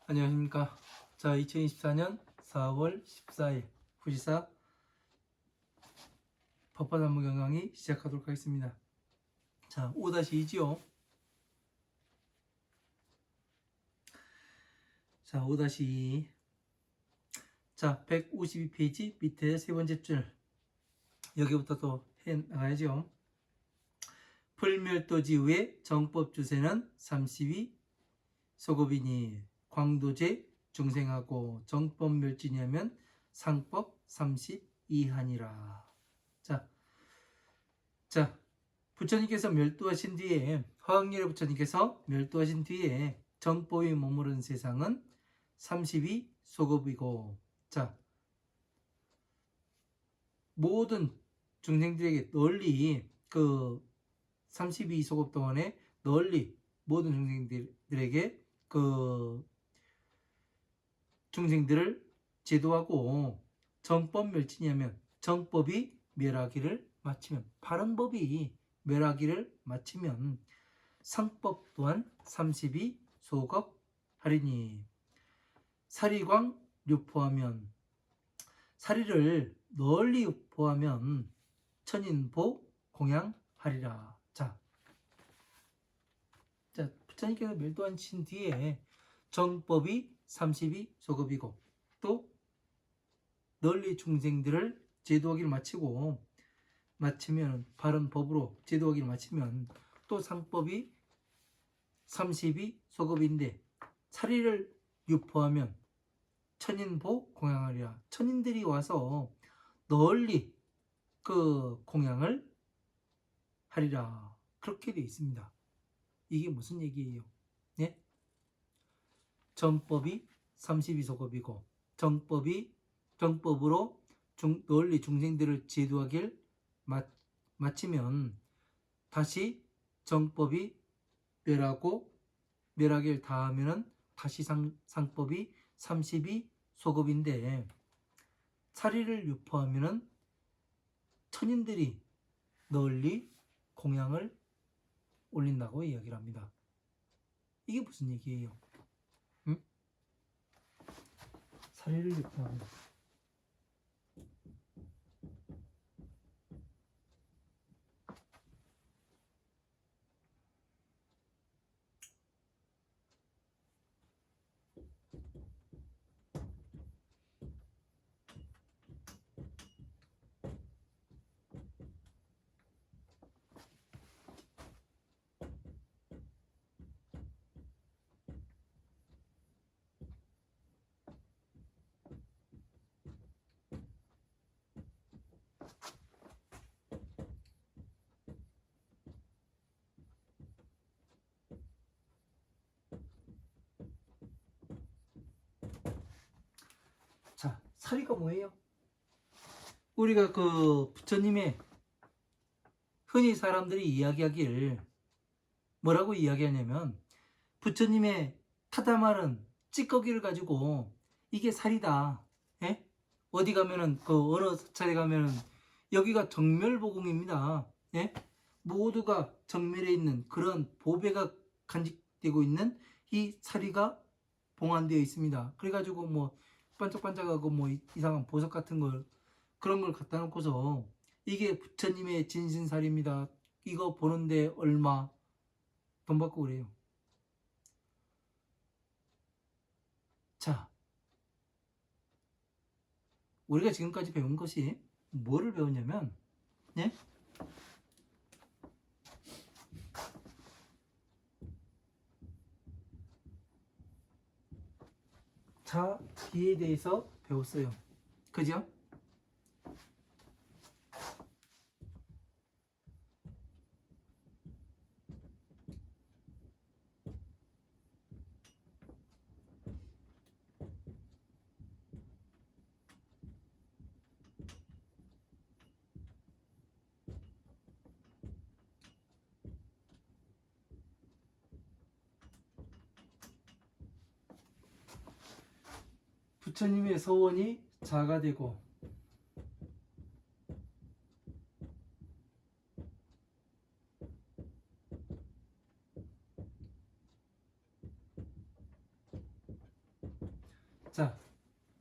안녕하십니까. 자, 2024년 4월 14일 후지사 법화 단무 경강이 시작하도록 하겠습니다. 자, 5-2지요. 자, 5-2. 자, 152페이지 밑에 세 번째 줄. 여기부터 또 해 나가야죠. 풀멸도지후의 정법주세는 32 소급이니 광도제 중생하고 정법멸진이하면 상법 32하니라. 자, 부처님께서 멸도하신 뒤에, 화학열의 부처님께서 멸도하신 뒤에 정법이 머무른 세상은 32 소급이고, 자, 모든 중생들에게 널리 그 32 소급 동안에 널리 모든 중생들에게 그 중생들을 제도하고 정법 멸진이하면 정법이 멸하기를 마치면, 바른 법이 멸하기를 마치면 상법 또한 32 소급 하리니 사리광 유포하면, 사리를 널리 유포하면 천인보 공양하리라. 자, 부처님께서 멸도하신 뒤에 정법이 32 소급이고 또 널리 중생들을 제도하기를 마치면 바른 법으로 제도하기를 마치면 또 상법이 32 소급인데 사리를 유포하면 천인보 공양하리라. 천인들이 와서 널리 그 공양을 하리라. 그렇게 되어 있습니다. 이게 무슨 얘기예요? 네? 정법이 32 소급이고 정법으로 널리 중생들을 제도하길 마치면 다시 정법이 멸하길 다하면은 다시 상법이 32 소급인데 사리를 유포하면은 천인들이 널리 공양을 올린다고 이야기를 합니다. 이게 무슨 얘기예요? 응? 사리를 유포합니다. 자, 사리가 뭐예요? 우리가 그 부처님의 흔히 사람들이 이야기하길 뭐라고 이야기하냐면 부처님의 타다말은 찌꺼기를 가지고 이게 살이다. 예? 어디 가면은 그 어느 사찰에 가면은 여기가 정멸보궁입니다. 예? 모두가 정멸에 있는 그런 보배가 간직되고 있는 이 사리가 봉안되어 있습니다. 그래가지고 뭐 반짝반짝하고 뭐 이상한 보석 같은 걸 그런 걸 갖다 놓고서 이게 부처님의 진신살입니다. 이거 보는데 얼마 돈 받고 그래요. 자, 우리가 지금까지 배운 것이 뭐를 배웠냐면, 네? 자기에 대해서 배웠어요. 그죠? 부처님의 서원이 자가 되고 자,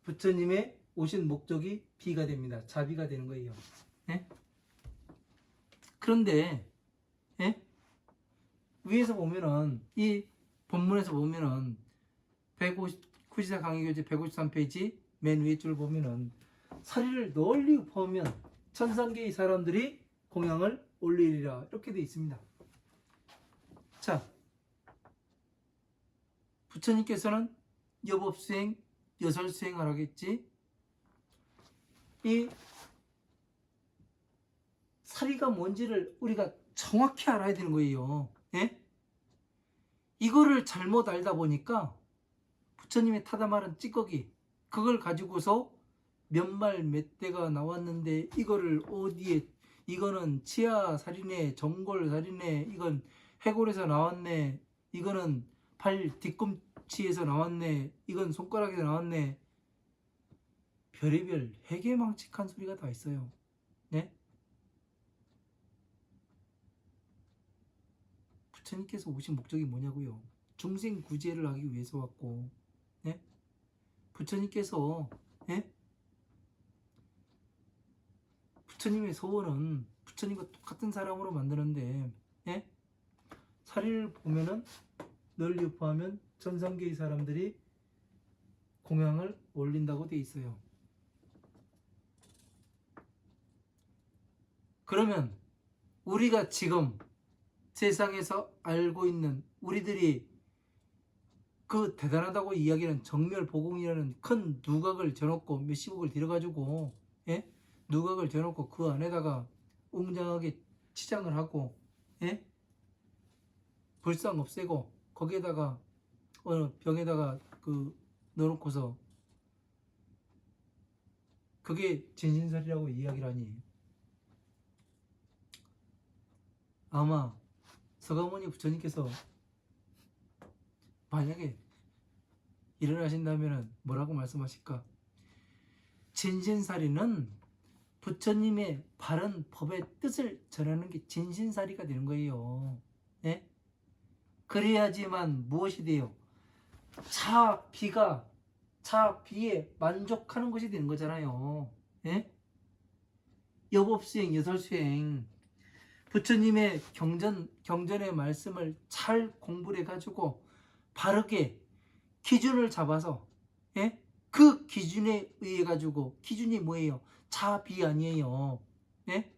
부처님의 오신 목적이 비가 됩니다. 자비가 되는 거예요. 예? 그런데 예? 위에서 보면은 이 본문에서 보면은 194 강의교재 153페이지 맨 위에 줄 보면은 사리를 널리 퍼오면 천상계의 사람들이 공양을 올리리라 이렇게 되어 있습니다. 자, 부처님께서는 여법수행, 여설수행을 하겠지. 이 사리가 뭔지를 우리가 정확히 알아야 되는 거예요. 예? 이거를 잘못 알다 보니까 부처님의 타다 말은 찌꺼기 그걸 가지고서 몇 말 몇 대가 나왔는데 이거를 어디에 이거는 치아 살이네 정골 살이네 이건 해골에서 나왔네 이거는 발 뒤꿈치에서 나왔네 이건 손가락에서 나왔네 별의별 해괴망측한 소리가 다 있어요. 네? 부처님께서 오신 목적이 뭐냐고요? 중생 구제를 하기 위해서 왔고 네? 부처님께서 예? 부처님의 소원은 부처님과 똑같은 사람으로 만드는데 예? 사리를 보면은 널리 유포하면 전상계의 사람들이 공양을 올린다고 돼 있어요. 그러면 우리가 지금 세상에서 알고 있는 우리들이 그 대단하다고 이야기하는 정멸보공이라는 큰 누각을 져놓고 몇십억을 들여가지고 예? 누각을 져놓고 그 안에다가 웅장하게 치장을 하고 예? 불상 없애고 거기에다가 어느 병에다가 그 넣어놓고서 그게 진신살이라고 이야기를 하니 아마 서가모니 부처님께서 만약에 일어나신다면 뭐라고 말씀하실까? 진신살이는 부처님의 바른 법의 뜻을 전하는 게 진신살이가 되는 거예요. 예? 그래야지만 무엇이 돼요? 자비에 만족하는 것이 되는 거잖아요. 예? 여법수행, 여설수행 부처님의 경전의 말씀을 잘 공부를 해가지고 바르게 기준을 잡아서 예? 그 기준에 의해 가지고 기준이 뭐예요? 자비 아니에요. 예?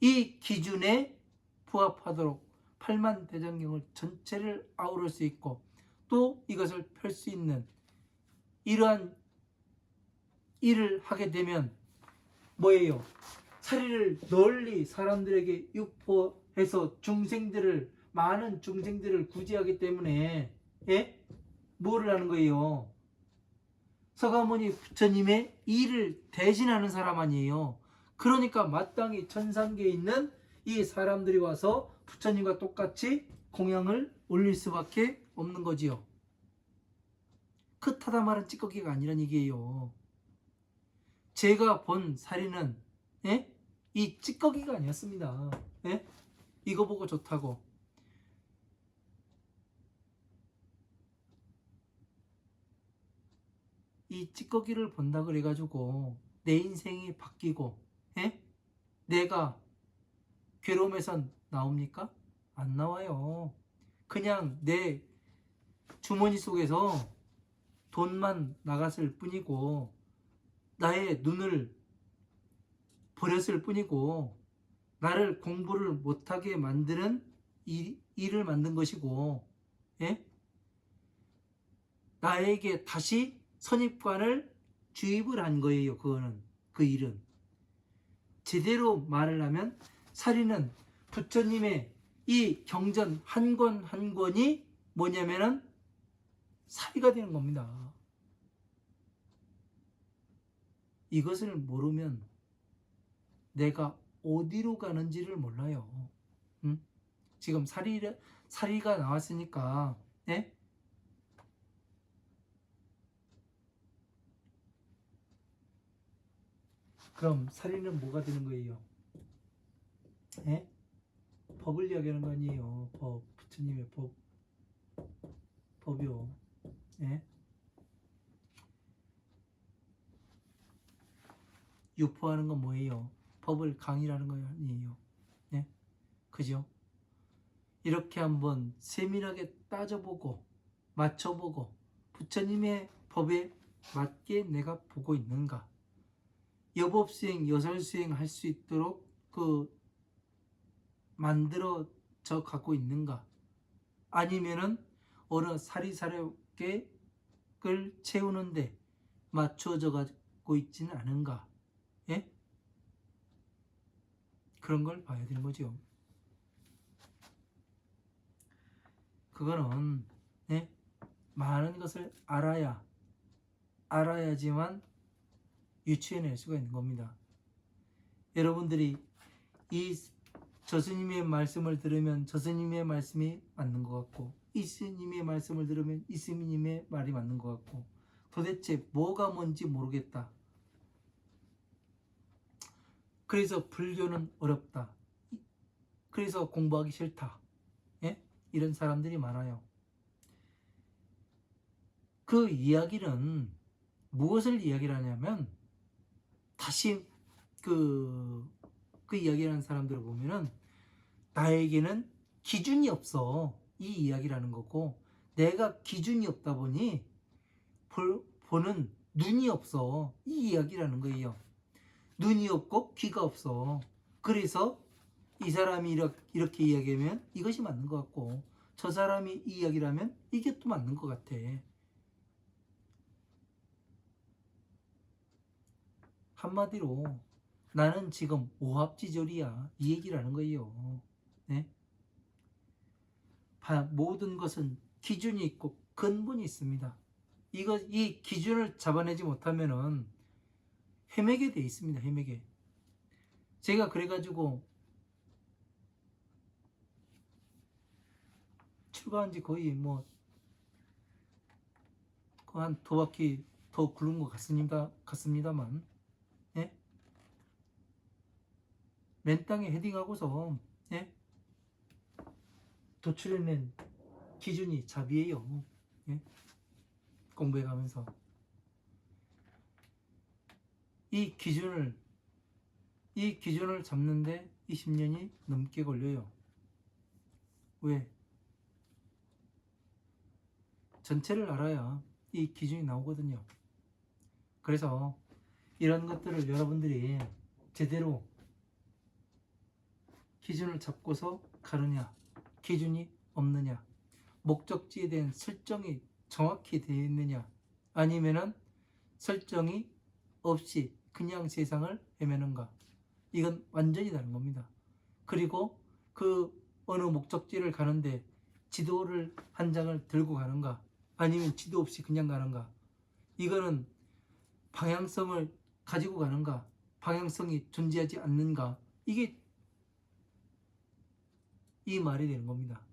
이 기준에 부합하도록 팔만대장경을 전체를 아우를 수 있고 또 이것을 펼 수 있는 이러한 일을 하게 되면 뭐예요? 사리를 널리 사람들에게 유포해서 많은 중생들을 구제하기 때문에 예? 뭐를 하는 거예요? 서가모니 부처님의 일을 대신하는 사람 아니에요. 그러니까 마땅히 천상계에 있는 이 사람들이 와서 부처님과 똑같이 공양을 올릴 수밖에 없는 거지요. 그 타다 말은 찌꺼기가 아니란 얘기예요. 제가 본 사리는 예? 이 찌꺼기가 아니었습니다. 예? 이거 보고 좋다고. 이 찌꺼기를 본다 그래가지고 내 인생이 바뀌고 예? 내가 괴로움에선 나옵니까? 안 나와요. 그냥 내 주머니 속에서 돈만 나갔을 뿐이고 나의 눈을 버렸을 뿐이고 나를 공부를 못하게 만드는 일을 만든 것이고 예? 나에게 다시 선입관을 주입을 한 거예요. 그 일은 제대로 말을 하면 사리는 부처님의 이 경전 한 권 한 권이 뭐냐면은 사리가 되는 겁니다. 이것을 모르면 내가 어디로 가는지를 몰라요. 응? 지금 사리가 나왔으니까 예? 그럼 사리는 뭐가 되는 거예요? 예? 법을 이야기하는 거 아니에요. 부처님의 법이요. 예? 유포하는 건 뭐예요? 법을 강의라는 거 아니에요. 네? 그죠? 이렇게 한번 세밀하게 따져보고 맞춰보고 부처님의 법에 맞게 내가 보고 있는가? 여법수행, 여설수행 할 수 있도록 만들어져 갖고 있는가? 아니면은 어느 사리사욕을 채우는데 맞춰져 갖고 있지는 않은가? 예? 그런 걸 봐야 되는 거죠. 그거는 예? 많은 것을 알아야지만 유추해낼 수가 있는 겁니다. 여러분들이 이 저스님의 말씀을 들으면 저스님의 말씀이 맞는 것 같고 이 스님의 말씀을 들으면 이 스님의 말이 맞는 것 같고 도대체 뭐가 뭔지 모르겠다. 그래서 불교는 어렵다. 그래서 공부하기 싫다. 예? 이런 사람들이 많아요. 그 이야기는 무엇을 이야기를 하냐면 다시 그 이야기를 하는 사람들을 보면은 나에게는 기준이 없어. 이 이야기라는 거고 내가 기준이 없다 보니 보는 눈이 없어. 이 이야기라는 거예요. 눈이 없고 귀가 없어. 그래서 이 사람이 이렇게 이야기하면 이것이 맞는 것 같고 저 사람이 이 이야기를 하면 이게 또 맞는 것 같아. 한마디로 나는 지금 오합지졸이야. 이 얘기를 하는 거예요. 네? 모든 것은 기준이 있고 근본이 있습니다. 이 기준을 잡아내지 못하면은 헤매게 돼 있습니다. 헤매게. 제가 그래가지고 출가한 지 거의 한 두 바퀴 더 굴른 것 같습니다만, 예? 맨 땅에 헤딩하고서, 예? 도출해낸 기준이 잡이에요. 예? 공부해 가면서. 이 기준을 잡는데 20년이 넘게 걸려요. 왜? 전체를 알아야 이 기준이 나오거든요. 그래서 이런 것들을 여러분들이 제대로 기준을 잡고서 가느냐, 기준이 없느냐, 목적지에 대한 설정이 정확히 되어 있느냐, 아니면은 설정이 없이 그냥 세상을 헤매는가, 이건 완전히 다른 겁니다. 그리고 그 어느 목적지를 가는데 지도를 한 장을 들고 가는가, 아니면 지도 없이 그냥 가는가, 이거는 방향성을 가지고 가는가, 방향성이 존재하지 않는가, 이게 이 말이 되는 겁니다.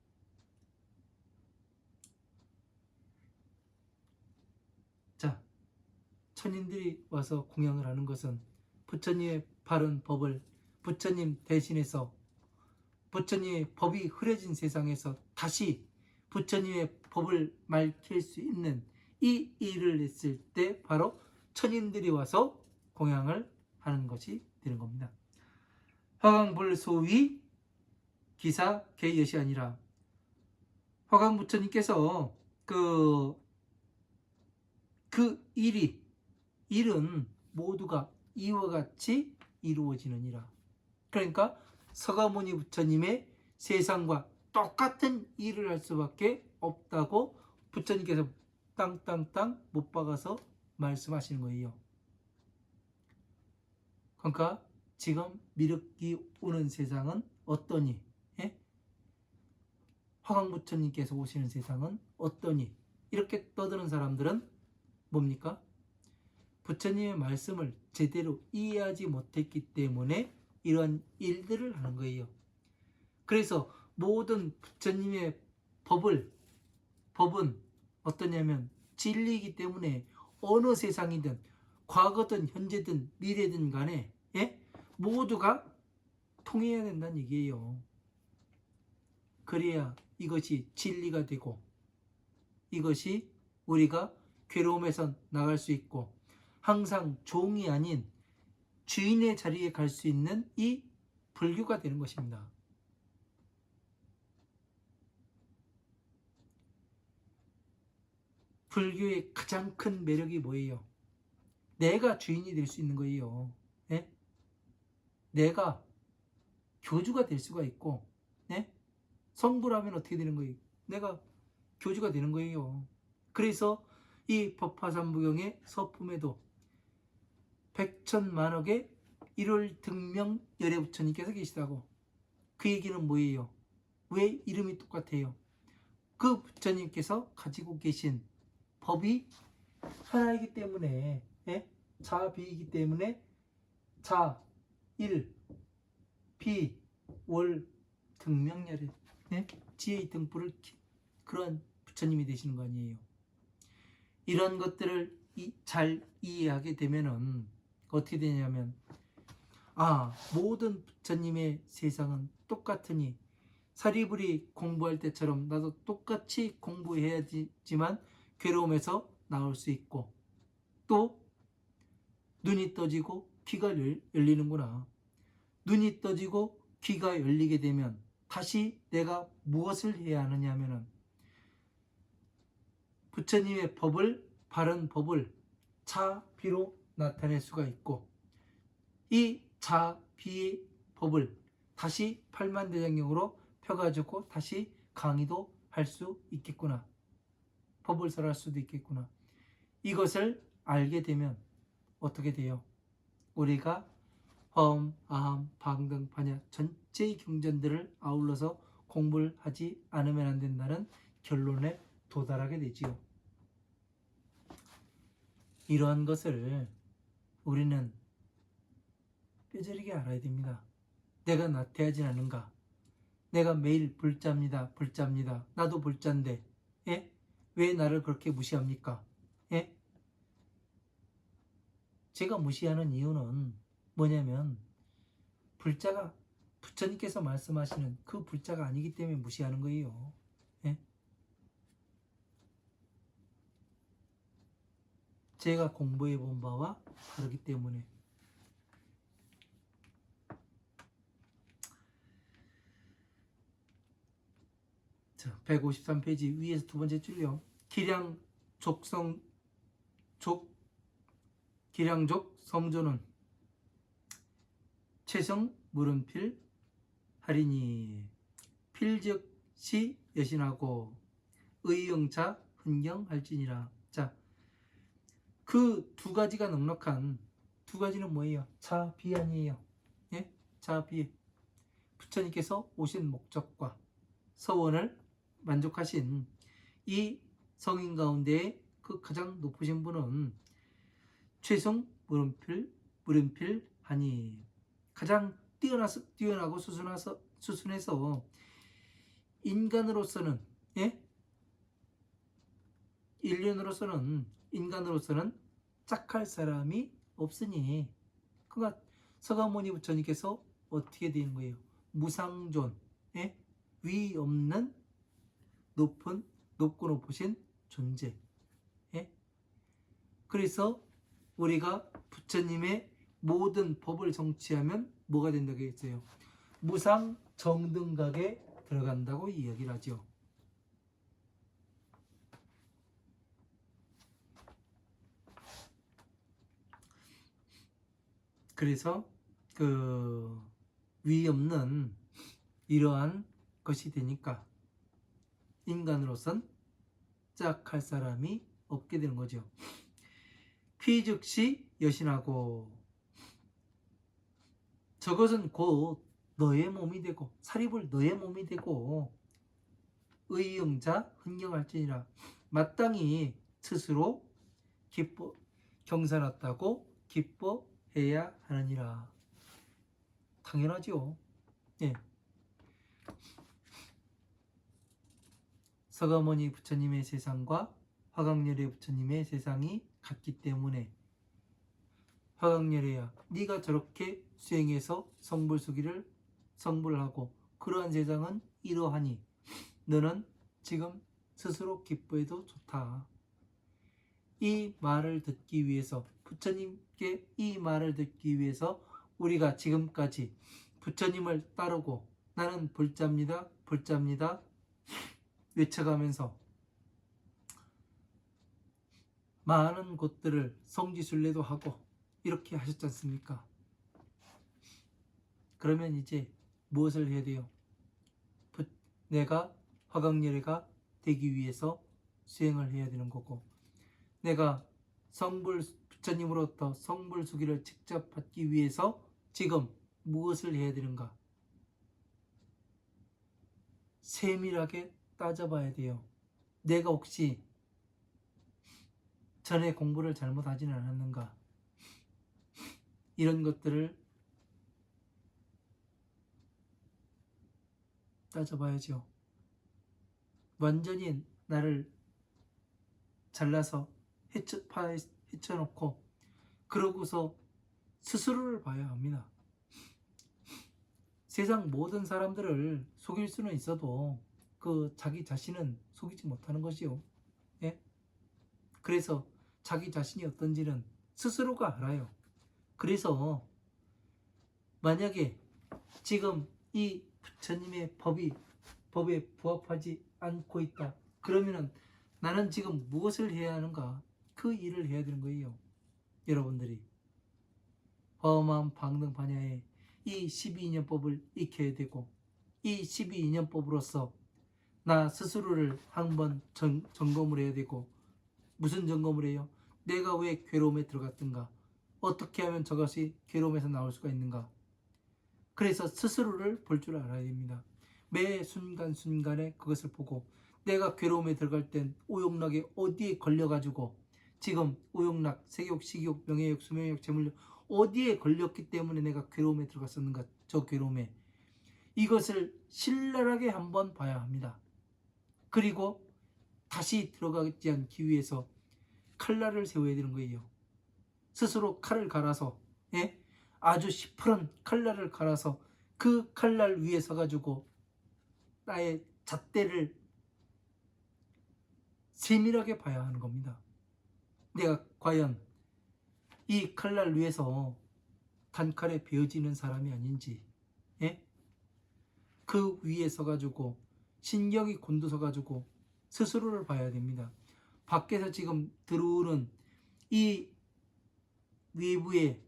자, 천인들이 와서 공양을 하는 것은 부처님의 바른 법을 부처님 대신해서 부처님의 법이 흐려진 세상에서 다시 부처님의 법을 밝힐 수 있는 이 일을 했을 때 바로 천인들이 와서 공양을 하는 것이 되는 겁니다. 화광불소위 기사 개이엇이 아니라 화광부처님께서 그 일은 모두가 이와 같이 이루어지느니라. 그러니까 서가모니 부처님의 세상과 똑같은 일을 할 수밖에 없다고 부처님께서 땅땅땅 못 박아서 말씀하시는 거예요. 그러니까 지금 미륵이 오는 세상은 어떠니? 예? 화광부처님께서 오시는 세상은 어떠니? 이렇게 떠드는 사람들은 뭡니까? 부처님의 말씀을 제대로 이해하지 못했기 때문에 이런 일들을 하는 거예요. 그래서 모든 부처님의 법은 어떠냐면 진리이기 때문에 어느 세상이든 과거든 현재든 미래든 간에 예? 모두가 통해야 된다는 얘기예요. 그래야 이것이 진리가 되고 이것이 우리가 괴로움에서 나갈 수 있고 항상 종이 아닌 주인의 자리에 갈 수 있는 이 불교가 되는 것입니다. 불교의 가장 큰 매력이 뭐예요? 내가 주인이 될 수 있는 거예요. 예? 내가 교주가 될 수가 있고, 예? 성불하면 어떻게 되는 거예요? 내가 교주가 되는 거예요. 그래서 이 법화삼부경의 서품에도 백천만억의 1월 등명 열애부처님께서 계시다고. 그 얘기는 뭐예요? 왜 이름이 똑같아요? 그 부처님께서 가지고 계신 법이 하나이기 때문에, 예? 자비이기 때문에 자, 일, 비, 월, 등명열애, 예? 지혜의 등불을 그런 부처님이 되시는 거 아니에요. 이런 것들을 잘 이해하게 되면은 어떻게 되냐면, 모든 부처님의 세상은 똑같으니 사리불이 공부할 때처럼 나도 똑같이 공부해야지만 괴로움에서 나올 수 있고, 또 눈이 떠지고 귀가 열리는구나. 눈이 떠지고 귀가 열리게 되면 다시 내가 무엇을 해야 하느냐 하면은 부처님의 법을, 바른 법을 자비로 나타낼 수가 있고, 이 자비의 법을 다시 팔만대장경으로 펴가지고 다시 강의도 할 수 있겠구나. 법을 설할 수도 있겠구나. 이것을 알게 되면 어떻게 돼요? 우리가 화엄, 아함, 방등, 반야 전체의 경전들을 아울러서 공부를 하지 않으면 안 된다는 결론에 도달하게 되지요. 이러한 것을 우리는 뼈저리게 알아야 됩니다. 내가 나태하진 않은가? 내가 매일 불자입니다. 불자입니다. 나도 불자인데, 예? 왜 나를 그렇게 무시합니까? 예? 제가 무시하는 이유는 뭐냐면, 불자가 부처님께서 말씀하시는 그 불자가 아니기 때문에 무시하는 거예요. 예? 제가 공부해 본 바와 다르기 때문에. 자, 153페이지 위에서 두 번째 줄요. 기량족 성조는 최성 물음필 하리니, 필즉 시 여신하고 의영자 흔경할지니라. 자, 그 두 가지가 넉넉한 두 가지는 뭐예요? 자비 아니에요. 예? 자비. 부처님께서 오신 목적과 서원을 만족하신 이 성인 가운데 그 가장 높으신 분은 최성 물음필 하니, 가장 뛰어나고 수순해서 인간으로서는, 예? 인간으로서는 짝할 사람이 없으니, 그가 서가모니 부처님께서 어떻게 되는 거예요? 무상존, 예? 위 없는 높고 높으신 존재. 예? 그래서 우리가 부처님의 모든 법을 정치하면 뭐가 된다고 했어요? 무상 정등각에 들어간다고 이야기를 하죠. 그래서 그 위 없는 이러한 것이 되니까 인간으로선 짝할 사람이 없게 되는 거죠. 피즉시 여신하고, 저것은 곧 너의 몸이 되고 사리불 너의 몸이 되고 의영자 흔경할지니라. 마땅히 스스로 경사났다고 기뻐해야 하느니라. 당연하죠. 예. 서가모니 부처님의 세상과 화강열애 부처님의 세상이 같기 때문에, 화강열애야, 네가 저렇게 수행해서 성불을 하고 그러한 세상은 이러하니 너는 지금 스스로 기뻐해도 좋다. 이 말을 듣기 위해서 부처님께 이 말을 듣기 위해서 우리가 지금까지 부처님을 따르고 나는 불자입니다, 불자입니다 외쳐가면서 많은 곳들을 성지순례도 하고 이렇게 하셨지 않습니까? 그러면 이제 무엇을 해야 돼요? 내가 화강열애가 되기 위해서 수행을 해야 되는 거고, 내가 부처님으로부터 성불수기를 직접 받기 위해서 지금 무엇을 해야 되는가? 세밀하게 따져봐야 돼요. 내가 혹시 전에 공부를 잘못하지는 않았는가? 이런 것들을 따져봐야죠. 완전히 나를 잘라서 헤쳐놓고 그러고서 스스로를 봐야 합니다. 세상 모든 사람들을 속일 수는 있어도 그 자기 자신은 속이지 못하는 것이요. 예? 그래서 자기 자신이 어떤지는 스스로가 알아요. 그래서 만약에 지금 이 부처님의 법에 부합하지 않고 있다. 그러면은 나는 지금 무엇을 해야 하는가? 그 일을 해야 되는 거예요. 여러분들이 험한 방등 반야에 이 12인연법을 익혀야 되고, 이 12인연법으로서 나 스스로를 한번 점검을 해야 되고, 무슨 점검을 해요? 내가 왜 괴로움에 들어갔던가? 어떻게 하면 저것이 괴로움에서 나올 수가 있는가? 그래서 스스로를 볼 줄 알아야 됩니다. 매 순간순간에 그것을 보고, 내가 괴로움에 들어갈 땐 오욕락에 어디에 걸려가지고 지금 오욕락, 색욕, 식욕, 명예욕, 수명욕, 재물욕 어디에 걸렸기 때문에 내가 괴로움에 들어갔었는가? 저 괴로움에 이것을 신랄하게 한번 봐야 합니다. 그리고 다시 들어가지 않기 위해서 칼날을 세워야 되는 거예요. 스스로 칼을 갈아서, 예? 아주 시퍼런 칼날을 갈아서 그 칼날 위에 서가지고 나의 잣대를 세밀하게 봐야 하는 겁니다. 내가 과연 이 칼날 위에서 단칼에 베어지는 사람이 아닌지, 예? 그 위에 서가지고 신경이 곤두서가지고 스스로를 봐야 됩니다. 밖에서 지금 들어오는 이 외부의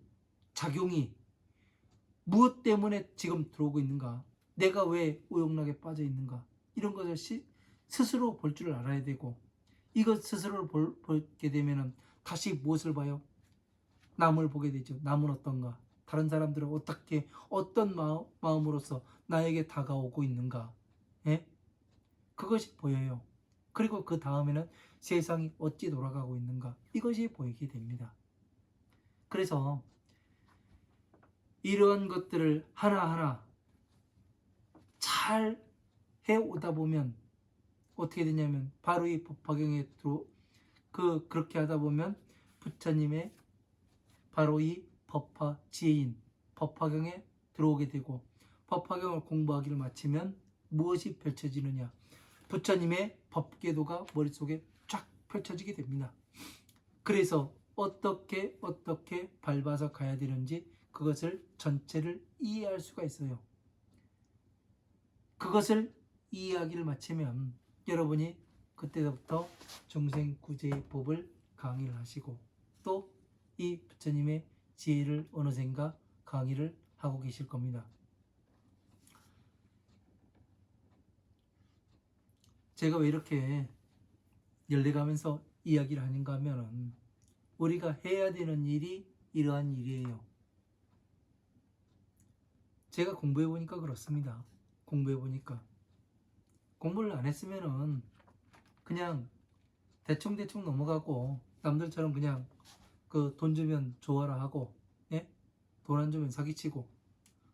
작용이 무엇 때문에 지금 들어오고 있는가? 내가 왜 오욕락에 빠져 있는가? 이런 것을 스스로 볼 줄 알아야 되고, 이것 스스로를 보게 되면 다시 무엇을 봐요? 남을 보게 되죠. 남은 어떤가? 다른 사람들은 어떻게 어떤 마음으로서 나에게 다가오고 있는가? 예? 그것이 보여요. 그리고 그 다음에는 세상이 어찌 돌아가고 있는가? 이것이 보이게 됩니다. 그래서 이러한 것들을 하나하나 잘 해오다 보면 어떻게 되냐면 바로 이 법화경에 그렇게 하다 보면 부처님의 바로 이 법화 지혜인 법화경에 들어오게 되고, 법화경을 공부하기를 마치면 무엇이 펼쳐지느냐? 부처님의 법궤도가 머릿속에 쫙 펼쳐지게 됩니다. 그래서 어떻게 밟아서 가야 되는지 그것을 전체를 이해할 수가 있어요. 그것을 이해하기를 마치면 여러분이 그때부터 중생구제의 법을 강의를 하시고 또 이 부처님의 지혜를 어느샌가 강의를 하고 계실 겁니다. 제가 왜 이렇게 열려가면서 이야기를 하는가 하면은 우리가 해야 되는 일이 이러한 일이에요. 제가 공부해보니까 그렇습니다. 공부해보니까 공부를 안 했으면은 그냥 대충 넘어가고 남들처럼 그냥 그 돈 주면 좋아라 하고, 예? 돈 안 주면 사기치고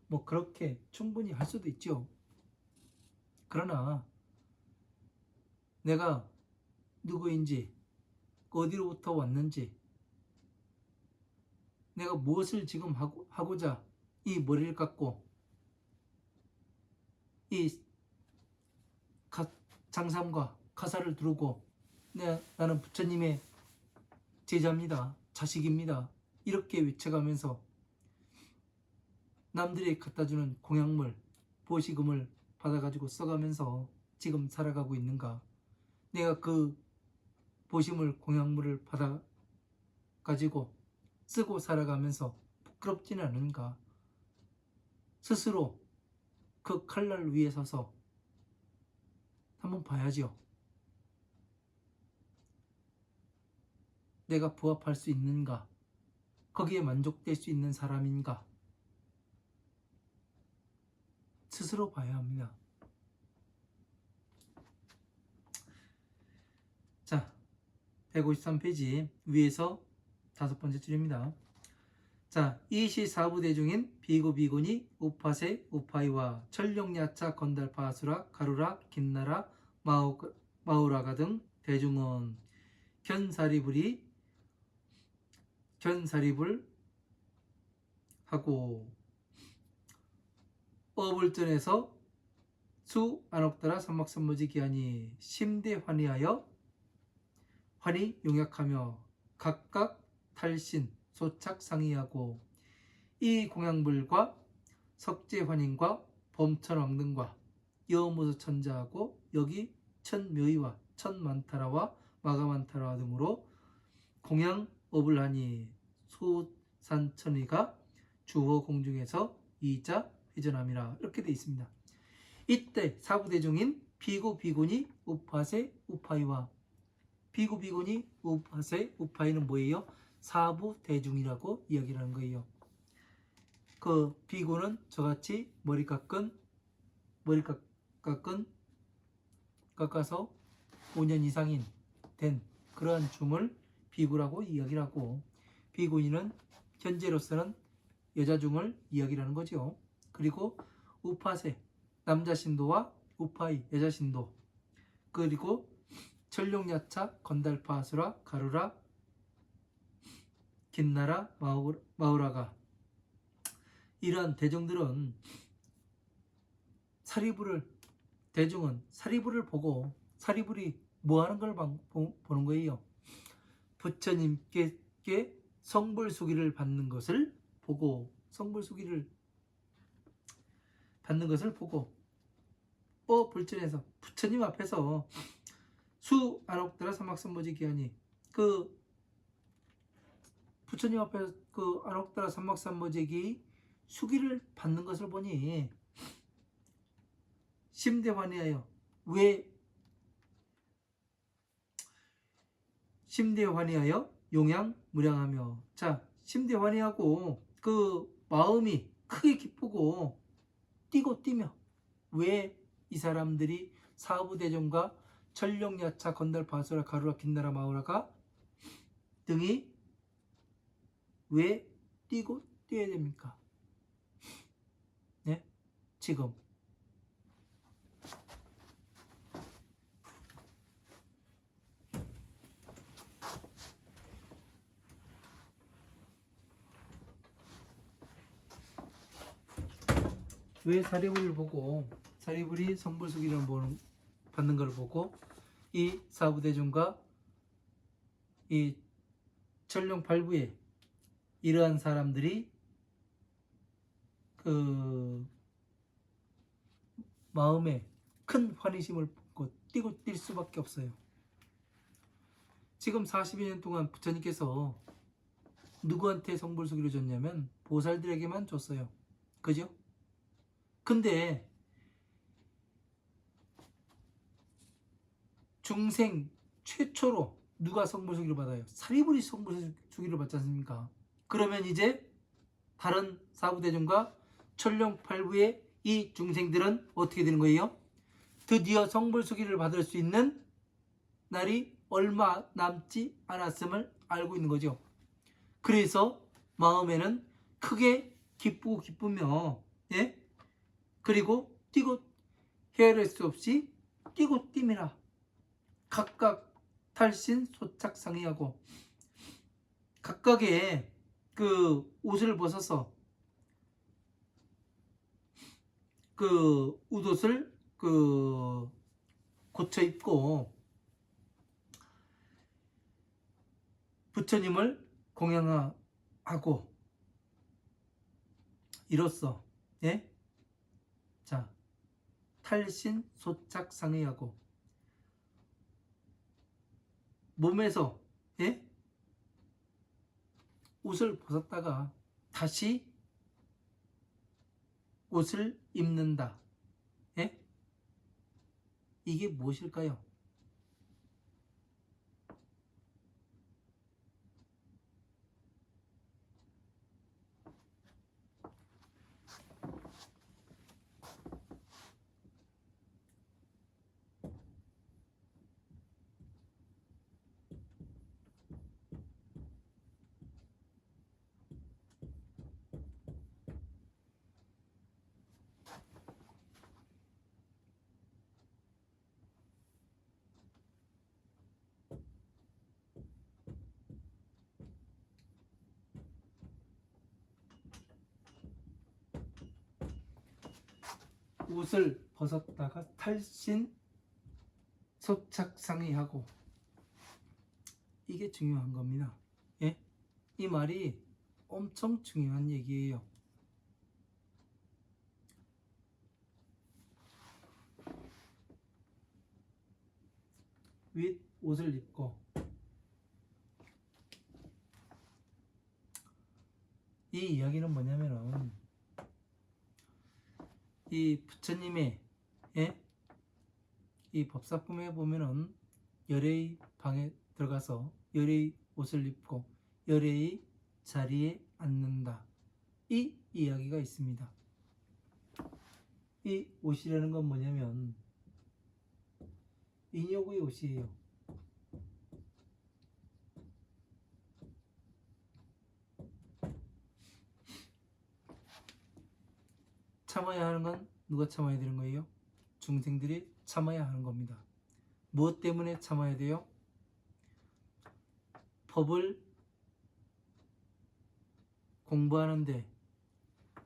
뭐 그렇게 충분히 할 수도 있죠. 그러나 내가 누구인지, 어디로부터 왔는지, 내가 무엇을 지금 하고자 이 머리를 깎고 이 장삼과 가사를 두르고 나는 부처님의 제자입니다. 자식입니다. 이렇게 외쳐가면서 남들이 갖다주는 공약물, 보시금을 받아가지고 써가면서 지금 살아가고 있는가? 내가 그 보시물, 공약물을 받아가지고 쓰고 살아가면서 부끄럽지는 않은가? 스스로 그 칼날 위에 서서 한번 봐야죠. 내가 부합할 수 있는가? 거기에 만족될 수 있는 사람인가? 스스로 봐야 합니다. 자, 153페이지 위에서 5번째 줄입니다. 자, 이시 사부대중인 비구 비구니 우파세 우파이와 천룡야차 건달파 아수라 가루라 긴나라 마우라가 등 대중은 견사리불 하고 어불전에서 수 안옥다라 삼막삼무지 기하니 심대 환희하여 환희 용약하며 각각 탈신 소착 상의하고 이 공양불과 석재환인과 범천왕등과 여무수 천자하고 여기 천묘의와 천만타라와 마가만타라 등으로 공양업을 하니 소산천의가 주호 공중에서 이자 회전함이라 이렇게 되어 있습니다. 이때 사부대중인 비구 비구니 우파세 우파이와 비구 비구니 우파세 우파이는 뭐예요? 사부대중이라고 이야기를 하는 거예요. 그 비구는 저같이 머리 깎아서 5년 이상인 된 그러한 중을 비구라고 이야기를 하고, 비구니는 현재로서는 여자 중을 이야기를 하는 거죠. 그리고 우파세 남자 신도와 우파이 여자 신도, 그리고 천룡야차 건달파 아수라 가루라 긴나라 마우라가, 이러한 대중들은 대중은 사리불을 보고, 사리불이 뭐 하는 걸 보는 거예요? 부처님께 성불수기를 받는 것을 보고, 불전에서 부처님 앞에서 수 안옥다라 삼막삼무지 기하니, 그 부처님 앞에서 그 안옥다라 삼막삼무지 수기를 받는 것을 보니 심대환희하여, 왜 심대환희하여 용양무량하며, 자, 심대환희하고 그 마음이 크게 기쁘고 뛰고 뛰며, 왜 이 사람들이 사부대중과 천룡야차 건달파 아수라 가루라 긴나라 마우라가 등이 왜 뛰고 뛰어야 됩니까? 네? 지금 왜 사리불을 보고, 사리불이 성불수기를 받는 걸 보고 이 사부대중과 이 천룡팔부에 이러한 사람들이 그 마음에 큰 환희심을 품고 뛰고 뛸 수밖에 없어요. 지금 42년 동안 부처님께서 누구한테 성불수기를 줬냐면 보살들에게만 줬어요. 그죠? 근데 중생 최초로 누가 성불수기를 받아요? 사리불이 성불수기를 받지 않습니까? 그러면 이제 다른 사부대중과 천룡팔부의 이 중생들은 어떻게 되는 거예요? 드디어 성불수기를 받을 수 있는 날이 얼마 남지 않았음을 알고 있는 거죠. 그래서 마음에는 크게 기쁘고 기쁘며, 예? 그리고 뛰고 헤아릴 수 없이 뛰고 뛰미라 각각 탈신 소착 상의하고, 각각의 그 옷을 벗어서 그 웃옷을 그 고쳐 입고 부처님을 공양하고 이로써 예? 자, 탈신 소착 상의하고 몸에서 예? 옷을 벗었다가 다시 옷을 입는다. 예? 이게 무엇일까요? 옷을 벗었다가 탈신 소착 상의하고 이게 중요한 겁니다. 예? 이 말이 엄청 중요한 얘기예요. 윗 옷을 입고 이 이야기는 뭐냐면은 이 부처님의 예? 이 법사품에 보면은 열애의 방에 들어가서 열애의 옷을 입고 열애의 자리에 앉는다. 이 이야기가 있습니다. 이 옷이라는 건 뭐냐면 인욕의 옷이에요. 참아야 하는 건 누가 참아야 되는 거예요? 중생들이 참아야 하는 겁니다. 무엇 때문에 참아야 돼요? 법을 공부하는데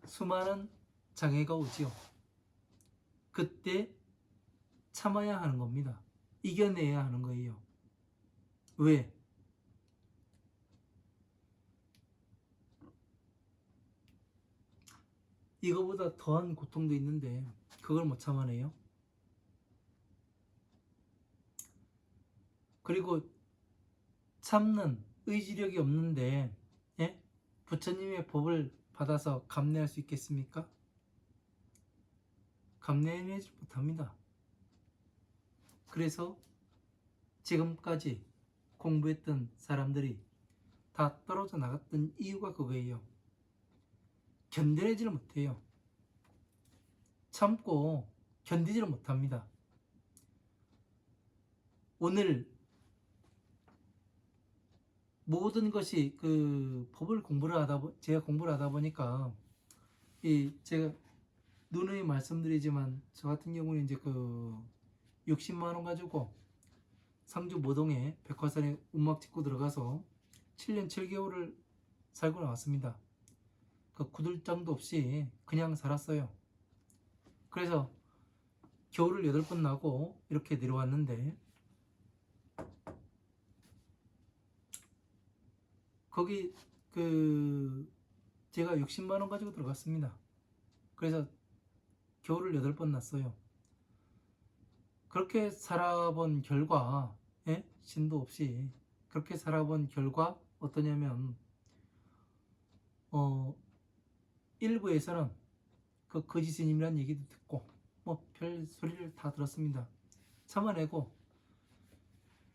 수많은 장애가 오지요. 그때 참아야 하는 겁니다. 이겨내야 하는 거예요. 왜? 이거보다 더한 고통도 있는데 그걸 못 참아내요. 그리고 참는 의지력이 없는데 예? 부처님의 법을 받아서 감내할 수 있겠습니까? 감내하지 못합니다. 그래서 지금까지 공부했던 사람들이 다 떨어져 나갔던 이유가 그거예요. 견뎌내지를 못해요. 참고 견디지를 못합니다. 오늘 모든 것이 그 법을 제가 공부를 하다 보니까 제가 누누이 말씀드리지만 저 같은 경우는 이제 그 60만 원 가지고 상주 모동에 백화산에 움막 짓고 들어가서 7년 7개월을 살고 나왔습니다. 그 구들장도 없이 그냥 살았어요. 그래서 겨울을 8번 나고 이렇게 내려왔는데 거기 제가 60만 원 가지고 들어갔습니다. 그래서 겨울을 8번 났어요. 그렇게 살아본 결과 예? 신도 없이 그렇게 살아본 결과 어떠냐면 일부에서는 그 거지 스님이라는 얘기도 듣고 뭐 별 소리를 다 들었습니다. 참아내고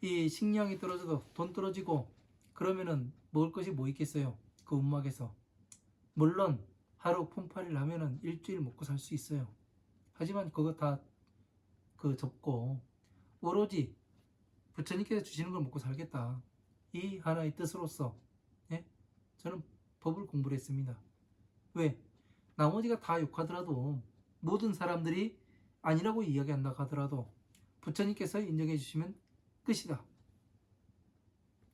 이 식량이 떨어져도 돈 떨어지고 그러면은 먹을 것이 뭐 있겠어요? 그 움막에서. 물론 하루 품팔이를 하면은 일주일 먹고 살 수 있어요. 하지만 그거 다 접고 오로지 부처님께서 주시는 걸 먹고 살겠다. 이 하나의 뜻으로서 예? 저는 법을 공부를 했습니다. 왜? 나머지가 다 욕하더라도 모든 사람들이 아니라고 이야기한다 하더라도 부처님께서 인정해 주시면 끝이다.